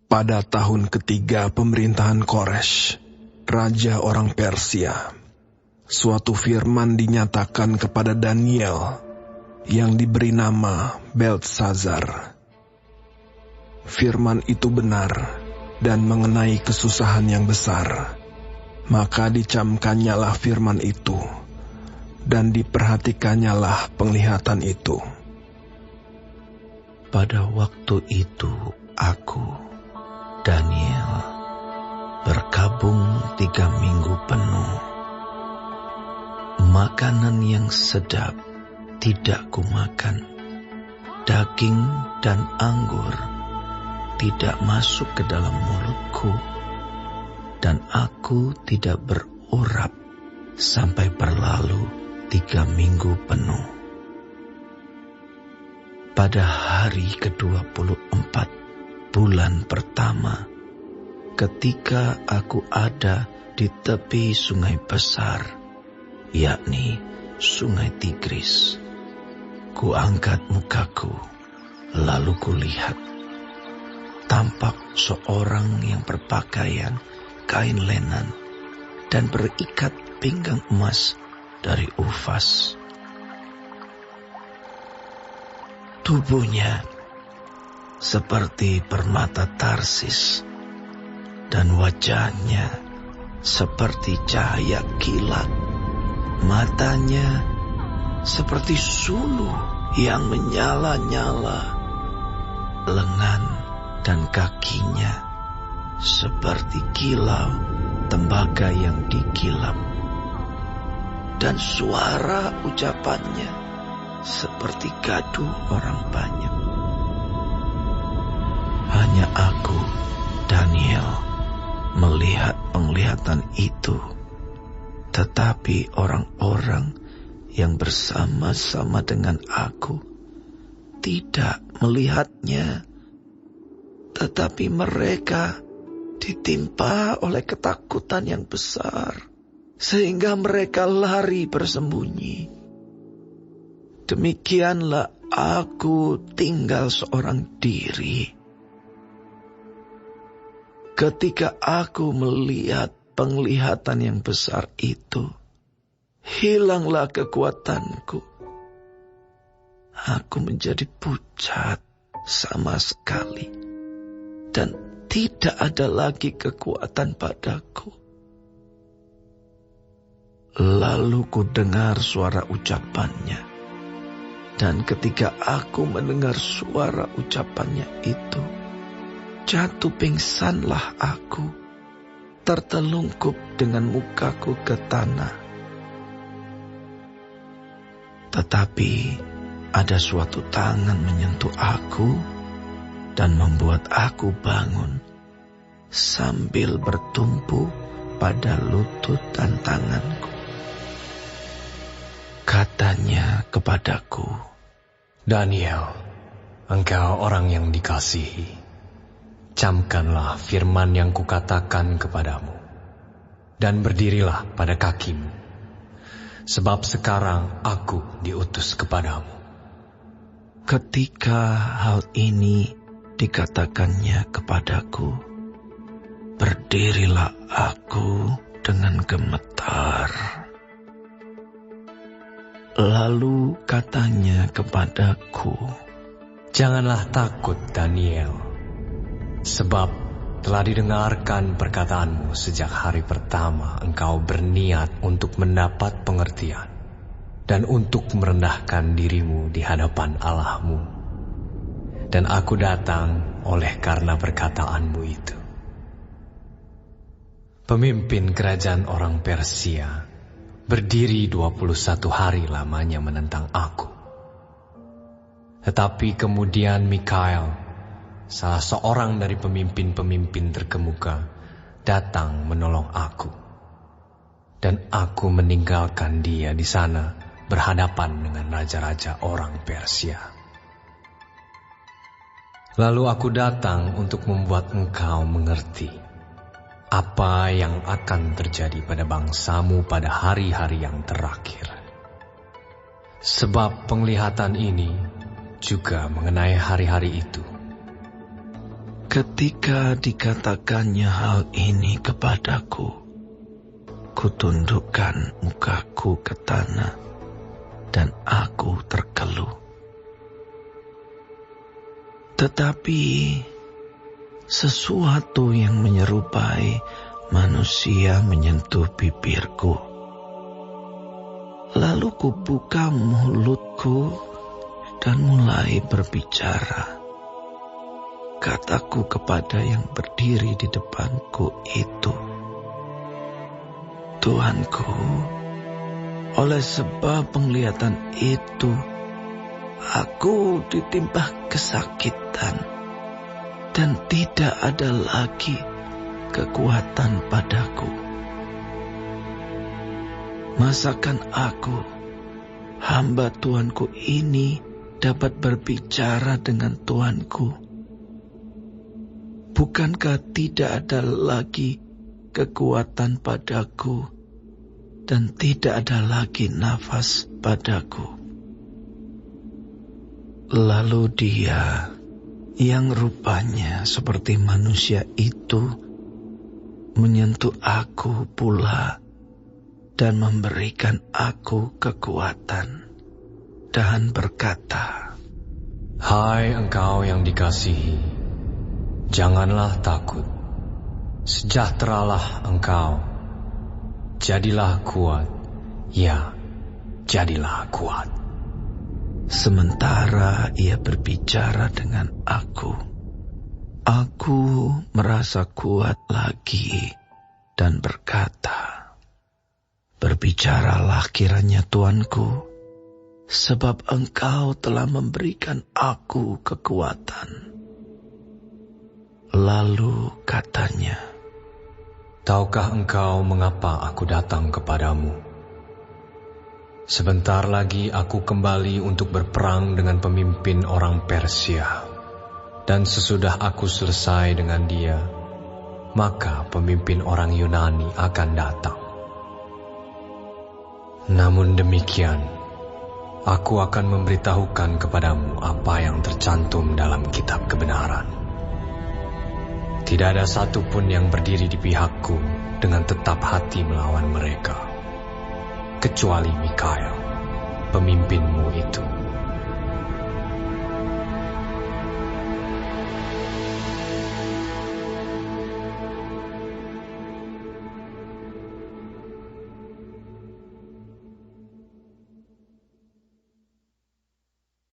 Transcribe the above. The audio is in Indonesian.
Pada tahun ketiga pemerintahan Koresh, raja orang Persia, suatu firman dinyatakan kepada Daniel yang diberi nama Beltsazar. Firman itu benar dan mengenai kesusahan yang besar. Maka dicamkannyalah firman itu, dan diperhatikannyalah penglihatan itu. Pada waktu itu aku, Daniel, berkabung 3 minggu penuh. Makanan yang sedap tidak kumakan, daging dan anggur tidak masuk ke dalam mulutku, dan aku tidak berurap sampai berlalu 3 minggu penuh. Pada hari ke-24 bulan pertama, ketika aku ada di tepi sungai besar, yakni sungai Tigris, kuangkat mukaku, lalu kulihat. Tampak seorang yang berpakaian kain lenan dan berikat pinggang emas dari Ufas. Tubuhnya seperti permata Tarsis dan wajahnya seperti cahaya kilat. Matanya seperti suluh yang menyala-nyala. Lengan dan kakinya seperti kilau tembaga yang dikilap, dan suara ucapannya seperti gaduh orang banyak. Hanya aku, Daniel, melihat penglihatan itu, tetapi orang-orang yang bersama-sama dengan aku tidak melihatnya. Tetapi mereka ditimpa oleh ketakutan yang besar, sehingga mereka lari bersembunyi. Demikianlah aku tinggal seorang diri. Ketika aku melihat penglihatan yang besar itu, hilanglah kekuatanku. Aku menjadi pucat sama sekali, dan tidak ada lagi kekuatan padaku. Lalu ku dengar suara ucapannya, dan ketika aku mendengar suara ucapannya itu, jatuh pingsanlah aku, tertelungkup dengan mukaku ke tanah. Tetapi ada suatu tangan menyentuh aku dan membuat aku bangun sambil bertumpu pada lutut dan tanganku. Katanya kepadaku, Daniel, engkau orang yang dikasihi. Camkanlah firman yang kukatakan kepadamu, dan berdirilah pada kakimu, sebab sekarang aku diutus kepadamu. Ketika hal ini dikatakannya kepadaku, berdirilah aku dengan gemetar. Lalu katanya kepadaku, janganlah takut, Daniel, sebab telah didengarkan perkataanmu sejak hari pertama engkau berniat untuk mendapat pengertian dan untuk merendahkan dirimu di hadapan Allahmu. Dan aku datang oleh karena perkataanmu itu. Pemimpin kerajaan orang Persia berdiri 21 hari lamanya menentang aku. Tetapi kemudian Mikael, salah seorang dari pemimpin-pemimpin terkemuka, datang menolong aku. Dan aku meninggalkan dia di sana berhadapan dengan raja-raja orang Persia. Lalu aku datang untuk membuat engkau mengerti apa yang akan terjadi pada bangsamu pada hari-hari yang terakhir. Sebab penglihatan ini juga mengenai hari-hari itu. Ketika dikatakannya hal ini kepadaku, kutundukkan mukaku ke tanah dan aku terkeluh. Tetapi sesuatu yang menyerupai manusia menyentuh bibirku. Lalu kubuka mulutku dan mulai berbicara. Kataku kepada yang berdiri di depanku itu, Tuanku, oleh sebab penglihatan itu, aku ditimpa kesakitan dan tidak ada lagi kekuatan padaku. Masakan aku, hamba Tuanku ini, dapat berbicara dengan Tuanku? Bukankah tidak ada lagi kekuatan padaku dan tidak ada lagi nafas padaku? Lalu dia yang rupanya seperti manusia itu menyentuh aku pula dan memberikan aku kekuatan dan berkata, Hai engkau yang dikasihi, janganlah takut, sejahteralah engkau, jadilah kuat, ya, jadilah kuat. Sementara ia berbicara dengan aku merasa kuat lagi dan berkata, Berbicaralah kiranya Tuanku, sebab engkau telah memberikan aku kekuatan. Lalu katanya, Tahukah engkau mengapa aku datang kepadamu? Sebentar lagi aku kembali untuk berperang dengan pemimpin orang Persia. Dan sesudah aku selesai dengan dia, maka pemimpin orang Yunani akan datang. Namun demikian, aku akan memberitahukan kepadamu apa yang tercantum dalam kitab kebenaran. Tidak ada satupun yang berdiri di pihakku dengan tetap hati melawan mereka, kecuali Mikael, pemimpinmu itu.